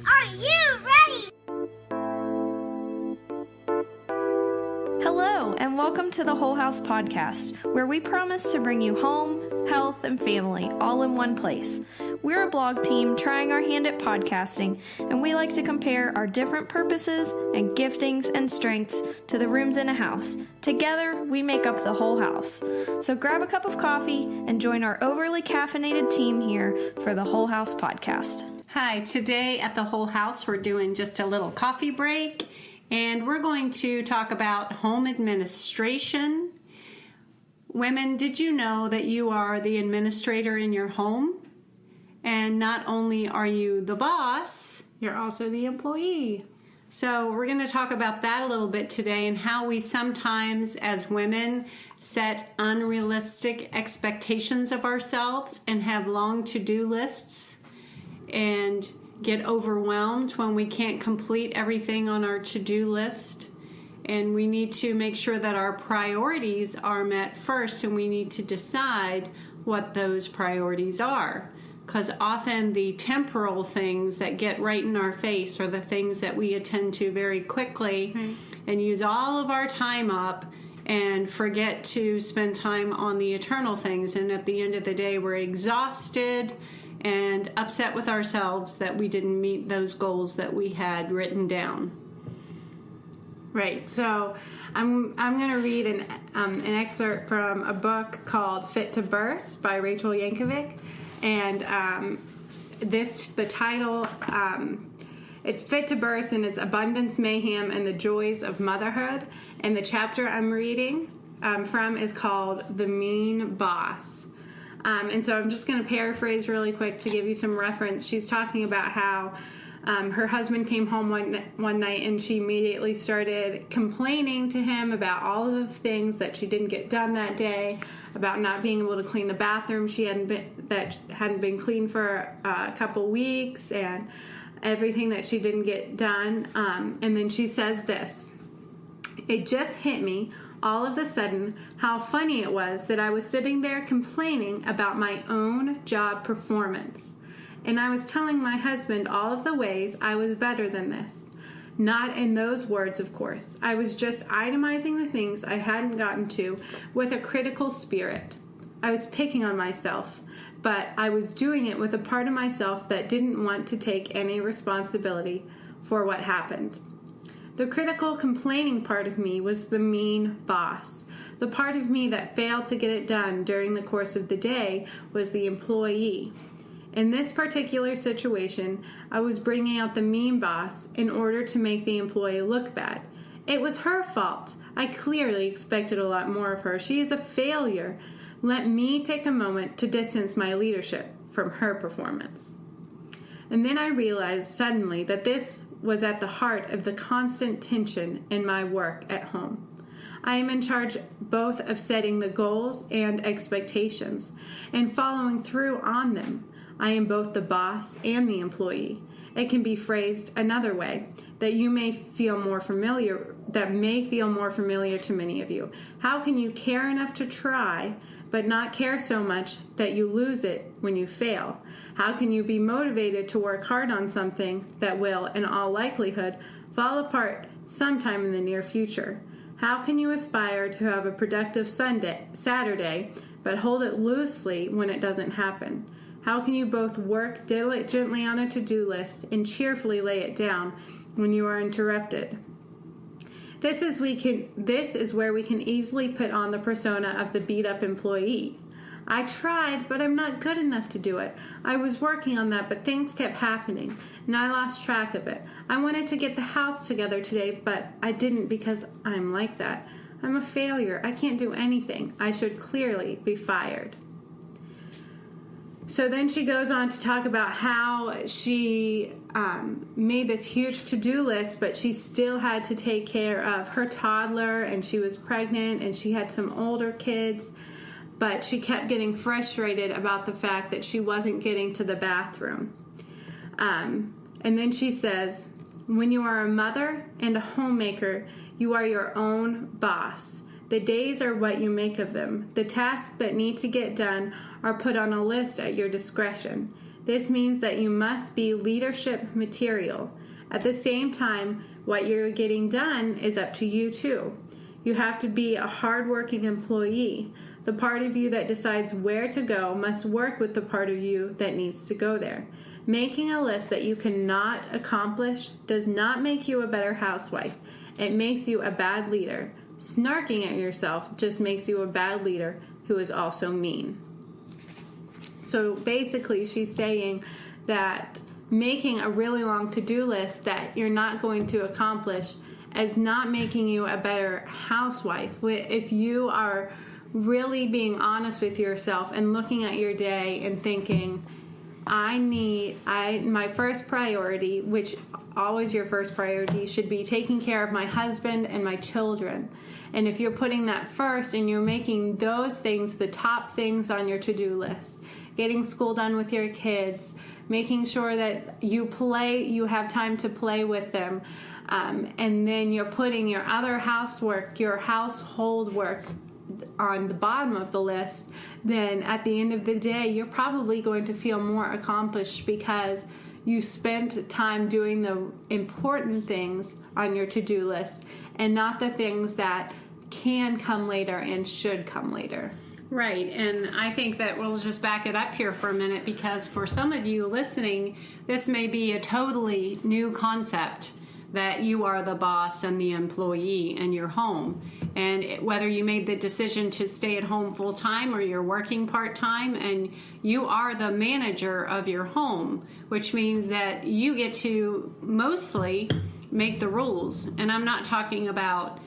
Are you ready? Hello, and welcome to the Whole House Podcast, where we promise to bring you home, health, and family all in one place. We're a blog team trying our hand at podcasting, and we like to compare our different purposes and giftings and strengths to the rooms in a house. Together, we make up the whole house. So grab a cup of coffee and join our overly caffeinated team here for the Whole House Podcast. Hi, today at the Whole House we're doing just a little coffee break, and we're going to talk about home administration. Women, did you know that you are the administrator in your home? And not only are you the boss, You're also the employee. so we're going to talk about that a little bit today and how we sometimes as women set unrealistic expectations of ourselves and have long to-do lists and get overwhelmed when we can't complete everything on our to-do list. And we need to make sure that our priorities are met first, and we need to decide what those priorities are. Because often the temporal things that get right in our face are the things that we attend to very quickly and use all of our time up and forget to spend time on the eternal things. And at the end of the day, we're exhausted and upset with ourselves that we didn't meet those goals that we had written down. Right. So I'm going to read an excerpt from a book called Fit to Burst by Rachel Yankovic. And the title, it's Fit to Burst, and it's Abundance, Mayhem, and the Joys of Motherhood. And the chapter I'm reading from is called The Mean Boss. And so I'm just going to paraphrase really quick to give you some reference. She's talking about how her husband came home one night, and she immediately started complaining to him about all of the things that she didn't get done that day, about not being able to clean the bathroom that hadn't been cleaned for a couple weeks, and everything that she didn't get done. And then she says this: "It just hit me all of a sudden how funny it was that I was sitting there complaining about my own job performance. And I was telling my husband all of the ways I was better than this. Not in those words, of course. I was just itemizing the things I hadn't gotten to with a critical spirit. I was picking on myself, but I was doing it with a part of myself that didn't want to take any responsibility for what happened. The critical, complaining part of me was the mean boss. The part of me that failed to get it done during the course of the day was the employee. In this particular situation, I was bringing out the mean boss in order to make the employee look bad. It was her fault. I clearly expected a lot more of her. She is a failure. Let me take a moment to distance my leadership from her performance." And then I realized suddenly that this was at the heart of the constant tension in my work at home. I am in charge both of setting the goals and expectations and following through on them. I am both the boss and the employee. It can be phrased another way that may feel more familiar to many of you. How can you care enough to try, but not care so much that you lose it when you fail? How can you be motivated to work hard on something that will, in all likelihood, fall apart sometime in the near future? How can you aspire to have a productive Saturday, but hold it loosely when it doesn't happen? How can you both work diligently on a to-do list and cheerfully lay it down when you are interrupted? This is where we can easily put on the persona of the beat-up employee. I tried, but I'm not good enough to do it. I was working on that, but things kept happening, and I lost track of it. I wanted to get the house together today, but I didn't because I'm like that. I'm a failure. I can't do anything. I should clearly be fired." So then she goes on to talk about how she made this huge to-do list, but she still had to take care of her toddler, and she was pregnant, and she had some older kids, but she kept getting frustrated about the fact that she wasn't getting to the bathroom. And then she says, "When you are a mother and a homemaker, you are your own boss. The days are what you make of them. The tasks that need to get done are put on a list at your discretion. This means that you must be leadership material. At the same time, what you're getting done is up to you too. You have to be a hardworking employee. The part of you that decides where to go must work with the part of you that needs to go there. Making a list that you cannot accomplish does not make you a better housewife. It makes you a bad leader. Snarking at yourself just makes you a bad leader who is also mean. So basically, she's saying that making a really long to-do list that you're not going to accomplish is not making you a better housewife. If you are really being honest with yourself and looking at your day and thinking, my first priority, which always your first priority, should be taking care of my husband and my children. And if you're putting that first and you're making those things the top things on your to-do list, getting school done with your kids, making sure that you have time to play with them, and then you're putting your other housework, your household work on the bottom of the list, then at the end of the day, you're probably going to feel more accomplished because you spent time doing the important things on your to-do list and not the things that can come later and should come later. Right, and I think that we'll just back it up here for a minute, because for some of you listening, this may be a totally new concept, that you are the boss and the employee in your home. And whether you made the decision to stay at home full-time or you're working part-time, and you are the manager of your home, which means that you get to mostly make the rules. And I'm not talking about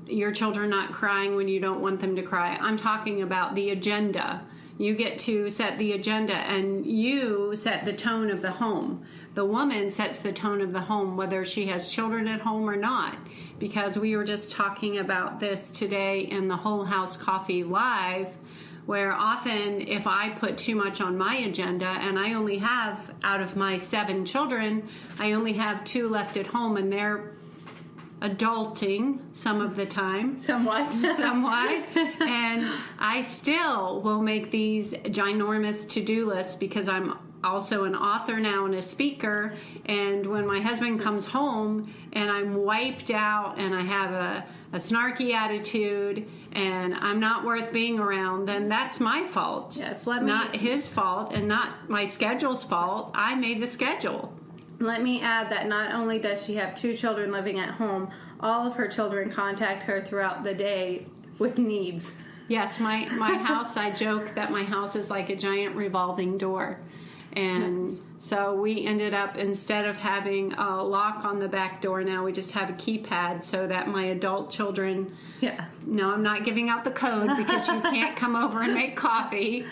your children not crying when you don't want them to cry. I'm talking about the agenda. You get to set the agenda, and you set the tone of the home. The woman sets the tone of the home, whether she has children at home or not, because we were just talking about this today in the Whole House Coffee Live, where often if I put too much on my agenda, and I only have, out of my 7 children, I only have 2 left at home, and they're adulting some of the time. Somewhat. And I still will make these ginormous to-do lists because I'm also an author now and a speaker. And when my husband comes home and I'm wiped out and I have a snarky attitude and I'm not worth being around, then that's my fault. Yes, not his fault and not my schedule's fault. I made the schedule. Let me add that not only does she have 2 children living at home, all of her children contact her throughout the day with needs. Yes, my house, I joke that my house is like a giant revolving door. And so we ended up, instead of having a lock on the back door, now we just have a keypad so that my adult children... Yeah. No, I'm not giving out the code because you can't come over and make coffee,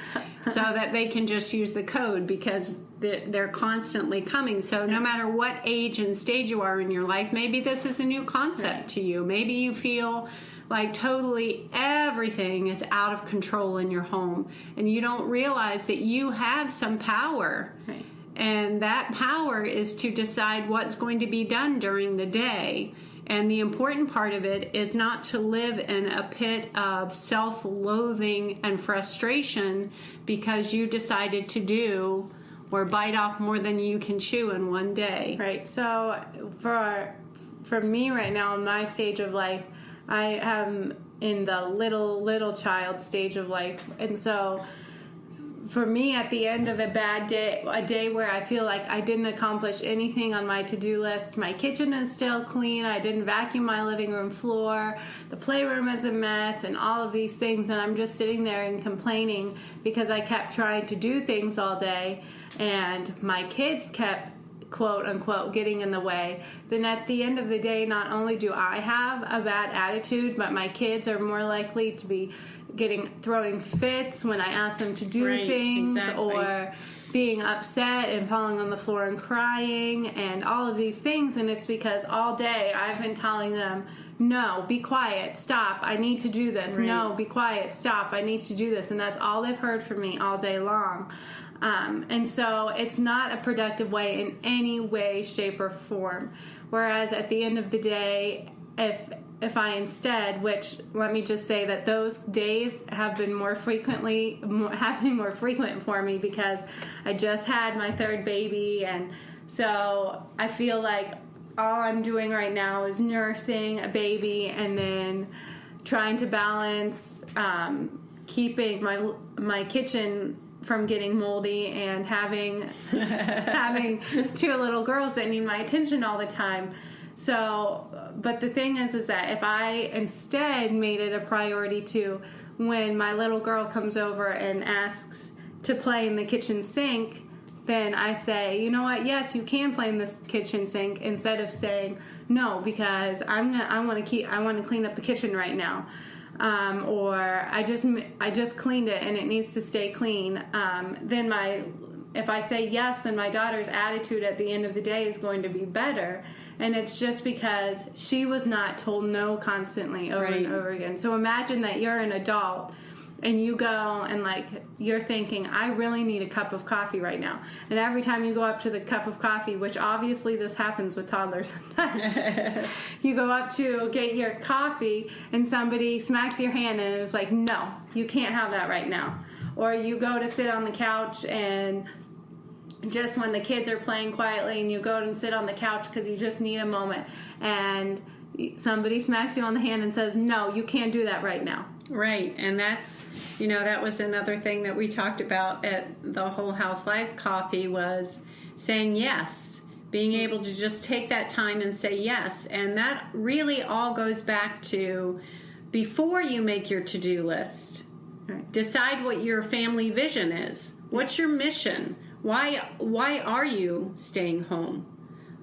so that they can just use the code because they're constantly coming. So no matter what age and stage you are in your life, maybe this is a new concept to you. Maybe you feel like totally everything is out of control in your home and you don't realize that you have some power. Right. And that power is to decide what's going to be done during the day. And the important part of it is not to live in a pit of self-loathing and frustration because you decided to do or bite off more than you can chew in one day. Right. So for me right now in my stage of life, I am in the little child stage of life. And so for me, at the end of a bad day, a day where I feel like I didn't accomplish anything on my to-do list, my kitchen is still clean, I didn't vacuum my living room floor, the playroom is a mess, and all of these things, and I'm just sitting there and complaining because I kept trying to do things all day, and my kids kept, quote unquote, getting in the way, then at the end of the day, not only do I have a bad attitude, but my kids are more likely to be throwing fits when I ask them to do things, or being upset and falling on the floor and crying and all of these things. And it's because all day I've been telling them, no, be quiet, stop, I need to do this. No, be quiet, stop, I need to do this. And that's all they've heard from me all day long. And so it's not a productive way in any way, shape, or form. Whereas at the end of the day, if I instead, which let me just say that those days have been happening more frequent for me because I just had my third baby, and so I feel like all I'm doing right now is nursing a baby and then trying to balance keeping my kitchen from getting moldy and having two little girls that need my attention all the time. So, but the thing is that if I instead made it a priority to, when my little girl comes over and asks to play in the kitchen sink, then I say, you know what, yes, you can play in this kitchen sink, instead of saying no, because I want to clean up the kitchen right now. Or I just cleaned it and it needs to stay clean. If I say yes, then my daughter's attitude at the end of the day is going to be better. And it's just because she was not told no constantly over and over again. So imagine that you're an adult and you go and you're thinking, I really need a cup of coffee right now. And every time you go up to the cup of coffee, which obviously this happens with toddlers sometimes, you go up to get your coffee and somebody smacks your hand and it's like, no, you can't have that right now. Or you go to sit on the couch and just when the kids are playing quietly and you go and sit on the couch because you just need a moment, and somebody smacks you on the hand and says, no, you can't do that right now. Right, and that's, that was another thing that we talked about at the Whole House Life Coffee, was saying yes, being able to just take that time and say yes. And that really all goes back to, before you make your to-do list, decide what your family vision is. What's your mission? Why are you staying home?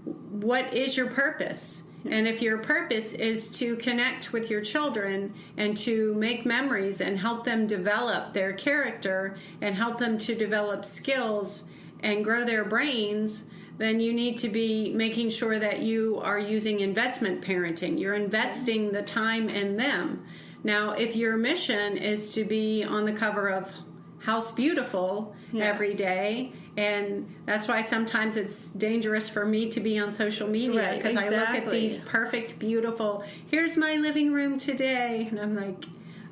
What is your purpose? And if your purpose is to connect with your children and to make memories and help them develop their character and help them to develop skills and grow their brains, then you need to be making sure that you are using investment parenting. You're investing the time in them. Now, if your mission is to be on the cover of House Beautiful every day, and that's why sometimes it's dangerous for me to be on social media, because I look at these perfect, beautiful, here's my living room today, and I'm like,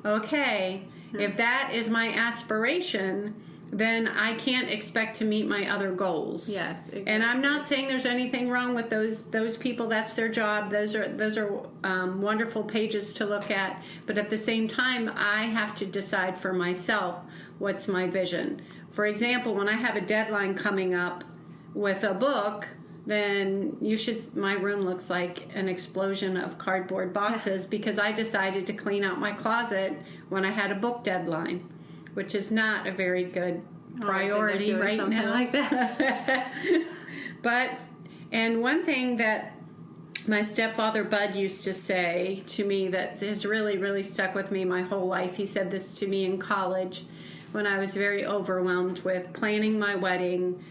okay, if that is my aspiration, then I can't expect to meet my other goals. Yes, exactly. And I'm not saying there's anything wrong with those people. That's their job. Those are wonderful pages to look at. But at the same time, I have to decide for myself what's my vision. For example, when I have a deadline coming up with a book, then my room looks like an explosion of cardboard boxes because I decided to clean out my closet when I had a book deadline, which is not a very good priority right now. Like that. And one thing that my stepfather Bud used to say to me that has really, really stuck with me my whole life, he said this to me in college when I was very overwhelmed with planning my wedding,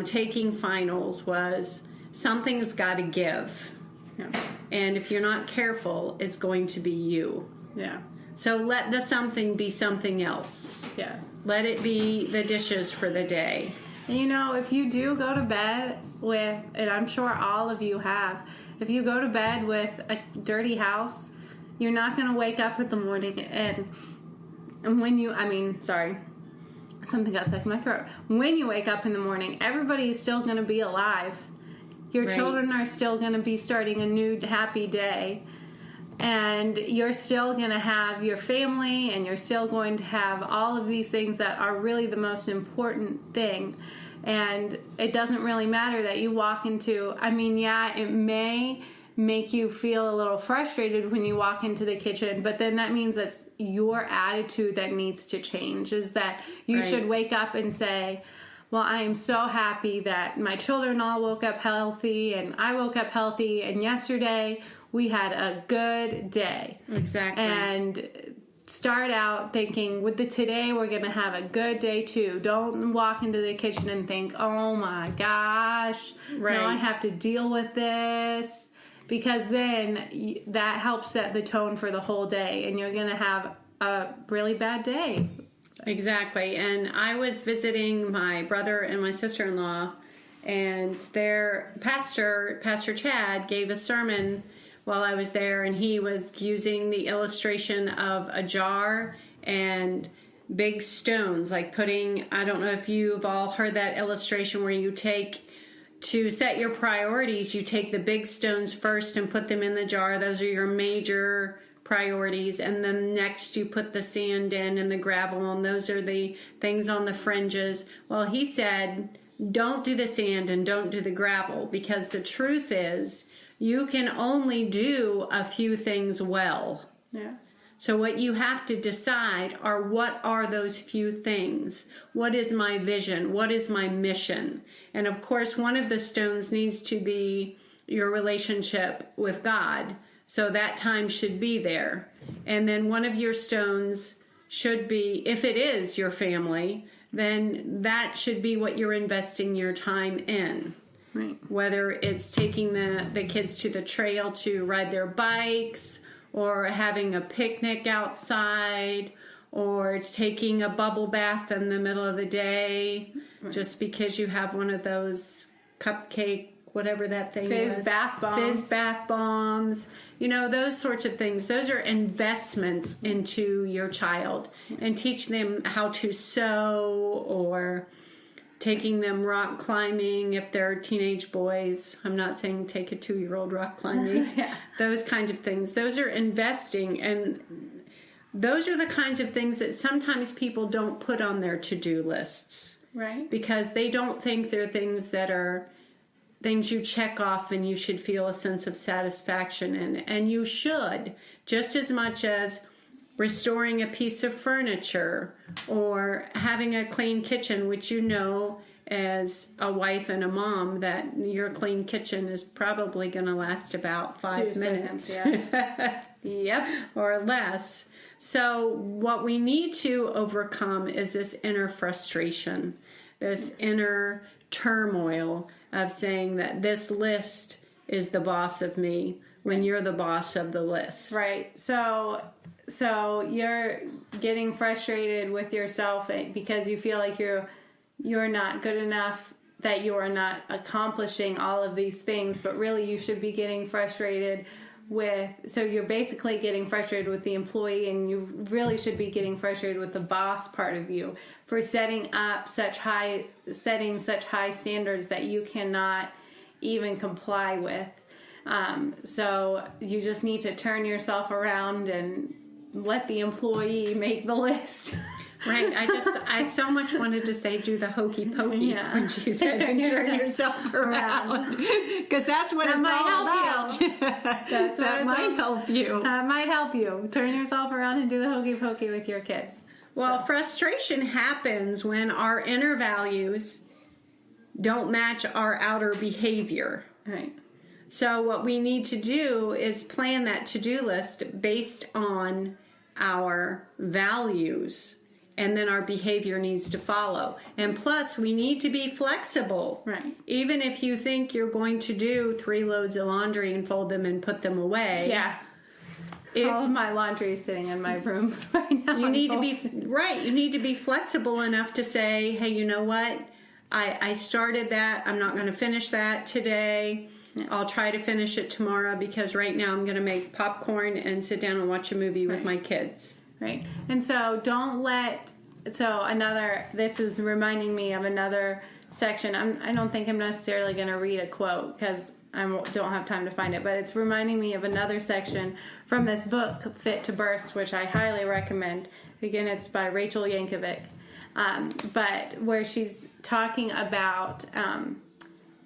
taking finals, was something's got to give. Yeah. And if you're not careful, it's going to be you. Yeah. So let the something be something else. Yes. Let it be the dishes for the day. And if you do go to bed with, and I'm sure all of you have, if you go to bed with a dirty house, you're not going to wake up in the morning and something got stuck in my throat. When you wake up in the morning, everybody is still going to be alive. Your children are still going to be starting a new happy day. And you're still going to have your family, and you're still going to have all of these things that are really the most important thing. And it doesn't really matter that you walk into, it may make you feel a little frustrated when you walk into the kitchen, but then that means that's your attitude that needs to change, is that you should wake up and say, well, I am so happy that my children all woke up healthy, and I woke up healthy, and yesterday we had a good day. Exactly. And start out thinking, today we're going to have a good day too. Don't walk into the kitchen and think, oh my gosh, now I have to deal with this. Because then that helps set the tone for the whole day, and you're going to have a really bad day. Exactly. And I was visiting my brother and my sister-in-law, and their Pastor Chad, gave a sermon while I was there, and he was using the illustration of a jar and big stones, like putting, I don't know if you've all heard that illustration where you take, to set your priorities, you take the big stones first and put them in the jar. Those are your major priorities, and then next you put the sand in and the gravel, and those are the things on the fringes. Well, he said, don't do the sand and don't do the gravel, because the truth is you can only do a few things well. Yeah. So what you have to decide are, what are those few things? What is my vision? What is my mission? And of course, one of the stones needs to be your relationship with God. So that time should be there. And then one of your stones should be, if it is your family, then that should be what you're investing your time in. Right. Whether it's taking the kids to the trail to ride their bikes, or having a picnic outside, or it's taking a bubble bath in the middle of the day, right, just because you have one of those cupcake, whatever that thing is. Fizz bath bombs. Fizz bath bombs. You know, those sorts of things. Those are investments into your child, and teach them how to sew, or taking them rock climbing if they're teenage boys. I'm not saying take a 2-year-old rock climbing. Yeah. Those kinds of things. Those are investing, and those are the kinds of things that sometimes people don't put on their to-do lists. Right. Because they don't think they're things that are things you check off and you should feel a sense of satisfaction in. And you should, just as much as restoring a piece of furniture or having a clean kitchen, which you know as a wife and a mom that your clean kitchen is probably going to last about 5 minutes. Seconds, yeah. Yep. Or less. So what we need to overcome is this inner frustration, this inner turmoil of saying that this list is the boss of me when you're the boss of the list. Right. So you're getting frustrated with yourself because you feel like you're not good enough, that you are not accomplishing all of these things, but really you should be getting frustrated so you're basically getting frustrated with the employee, and you really should be getting frustrated with the boss part of you for setting such high standards that you cannot even comply with. So you just need to turn yourself around and let the employee make the list. Right. I so much wanted to say, do the hokey pokey when she said turn yourself around. Because that's what it's all about. That might help you. That might help you. Turn yourself around and do the hokey pokey with your kids. Well, frustration happens when our inner values don't match our outer behavior. Right. So what we need to do is plan that to-do list based on our values, and then our behavior needs to follow. And plus, we need to be flexible. Right. Even if you think you're going to do 3 loads of laundry and fold them and put them away. Yeah. All of my laundry is sitting in my room right now. You need to be right. You need to be flexible enough to say, hey, you know what? I started that. I'm not going to finish that today. Yeah. I'll try to finish it tomorrow, because right now I'm going to make popcorn and sit down and watch a movie with my kids. Right. And so this is reminding me of another section. I don't think I'm necessarily going to read a quote because I don't have time to find it, but it's reminding me of another section from this book, Fit to Burst, which I highly recommend. Again, it's by Rachel Yankovic. But where she's talking about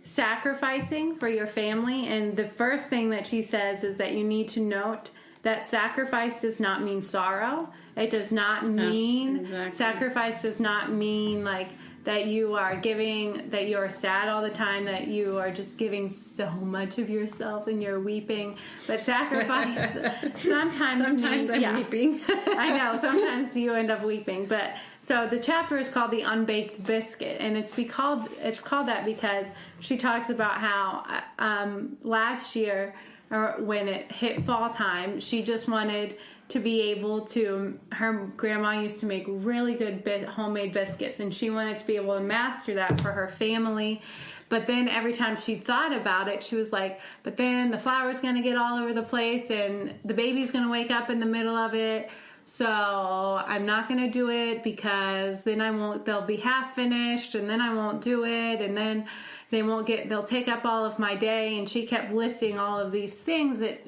sacrificing for your family. And the first thing that she says is that you need to note that sacrifice does not mean sorrow. It does not mean, sacrifice does not mean like that you are giving, that you are sad all the time, that you are just giving so much of yourself and you're weeping. But sacrifice sometimes means, I'm weeping. I know, sometimes you end up weeping. But so the chapter is called The Unbaked Biscuit, and it's called that because she talks about how last year or when it hit fall time, she just wanted to be able to, her grandma used to make really good homemade biscuits, and she wanted to be able to master that for her family. But then every time she thought about it, she was like, but then the flour's going to get all over the place and the baby's going to wake up in the middle of it. So I'm not going to do it because then they'll be half finished and then I won't do it. And then they'll take up all of my day. And she kept listing all of these things that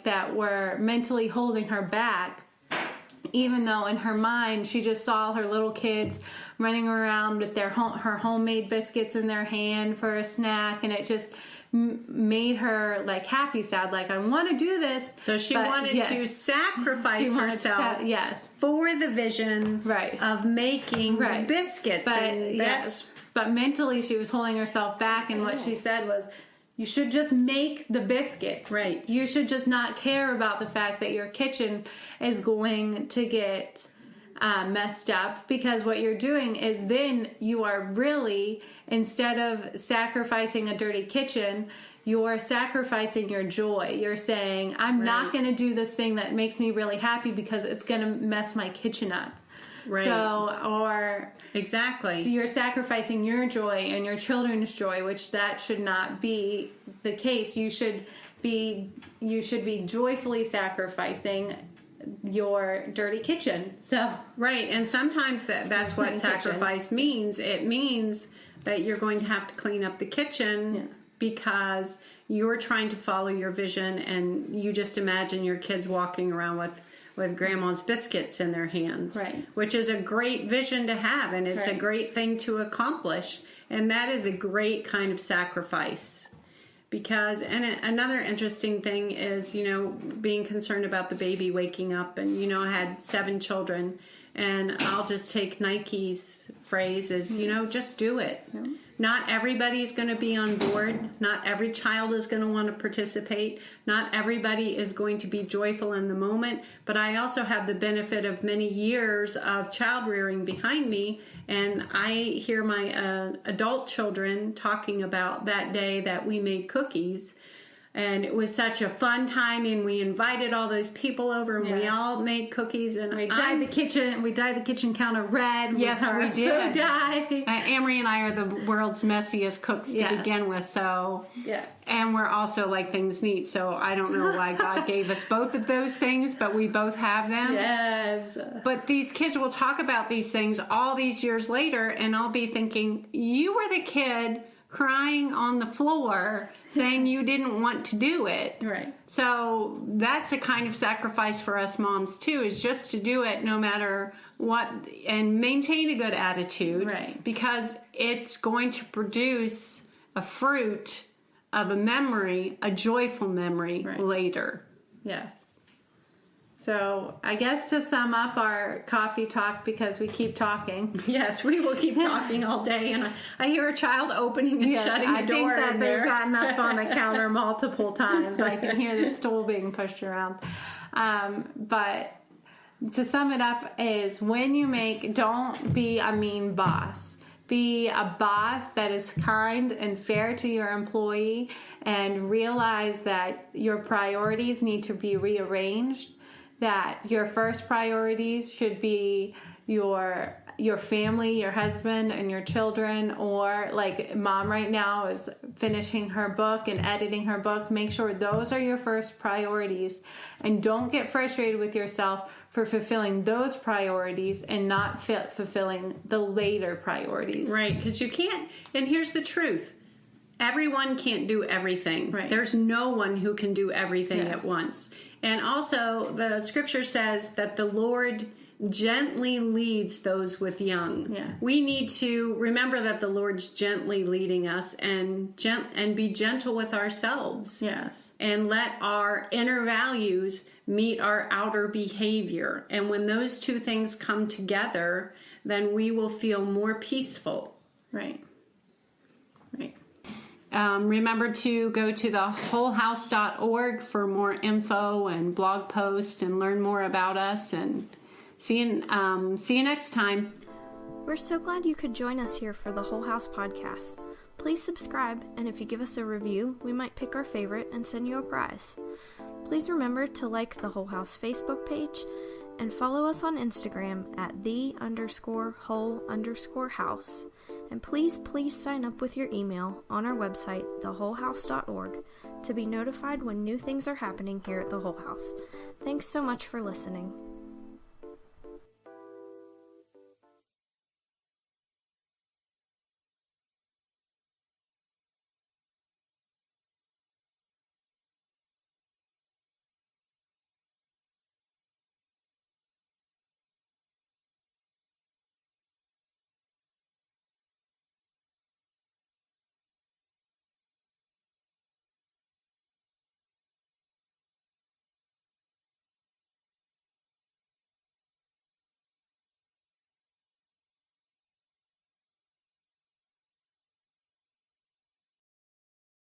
that were mentally holding her back, even though in her mind she just saw her little kids running around with her homemade biscuits in their hand for a snack, and it just made her like happy sad, like I want to do this. So she wanted to sacrifice herself for the vision of making the biscuits. But mentally she was holding herself back, and what she said was, you should just make the biscuits. Right. You should just not care about the fact that your kitchen is going to get messed up, because what you're doing is then you are really, instead of sacrificing a dirty kitchen, you're sacrificing your joy. You're saying, I'm not going to do this thing that makes me really happy because it's going to mess my kitchen up. Right. So you're sacrificing your joy and your children's joy, which that should not be the case. You should be joyfully sacrificing your dirty kitchen. So right, and sometimes that's what sacrifice means. It means that you're going to have to clean up the kitchen because you're trying to follow your vision, and you just imagine your kids walking around with grandma's biscuits in their hands, which is a great vision to have, and it's a great thing to accomplish, and that is a great kind of sacrifice. Because, and another interesting thing is, being concerned about the baby waking up, and, I had 7 children, and I'll just take Nike's phrase as, just do it. Not everybody's going to be on board. Not every child is going to want to participate. Not everybody is going to be joyful in the moment. But I also have the benefit of many years of child rearing behind me. And I hear my adult children talking about that day that we made cookies. And it was such a fun time, and we invited all those people over, and we all made cookies. And we dyed the kitchen counter red. Yes, we did. Food dye. Amerey and I are the world's messiest cooks to begin with. So, and we're also like things neat. So I don't know why God gave us both of those things, but we both have them. Yes. But these kids will talk about these things all these years later, and I'll be thinking, you were the kid crying on the floor saying you didn't want to do it. Right. So that's a kind of sacrifice for us moms too, is just to do it no matter what, and maintain a good attitude. Right. Because it's going to produce a fruit of a memory, a joyful memory later. Yes. So I guess to sum up our coffee talk, because we keep talking. Yes, we will keep talking all day, and I hear a child opening and shutting the door. I think that they've gotten up on the counter multiple times. I can hear the stool being pushed around. But to sum it up is, don't be a mean boss. Be a boss that is kind and fair to your employee, and realize that your priorities need to be rearranged. That your first priorities should be your family, your husband, and your children. Or like mom right now is finishing her book and editing her book. Make sure those are your first priorities, and don't get frustrated with yourself for fulfilling those priorities and not fulfilling the later priorities. Right, because you can't. And here's the truth. Everyone can't do everything. Right. There's no one who can do everything at once. And also, the scripture says that the Lord gently leads those with young. Yeah. We need to remember that the Lord's gently leading us, and be gentle with ourselves. Yes. And let our inner values meet our outer behavior. And when those two things come together, then we will feel more peaceful. Right. Right. Remember to go to the wholehouse.org for more info and blog posts, and learn more about us, and see you next time. We're so glad you could join us here for the Whole House podcast. Please subscribe, and if you give us a review, we might pick our favorite and send you a prize. Please remember to like the Whole House Facebook page and follow us on Instagram at _whole_house. And please sign up with your email on our website, thewholehouse.org, to be notified when new things are happening here at the Whole House. Thanks so much for listening.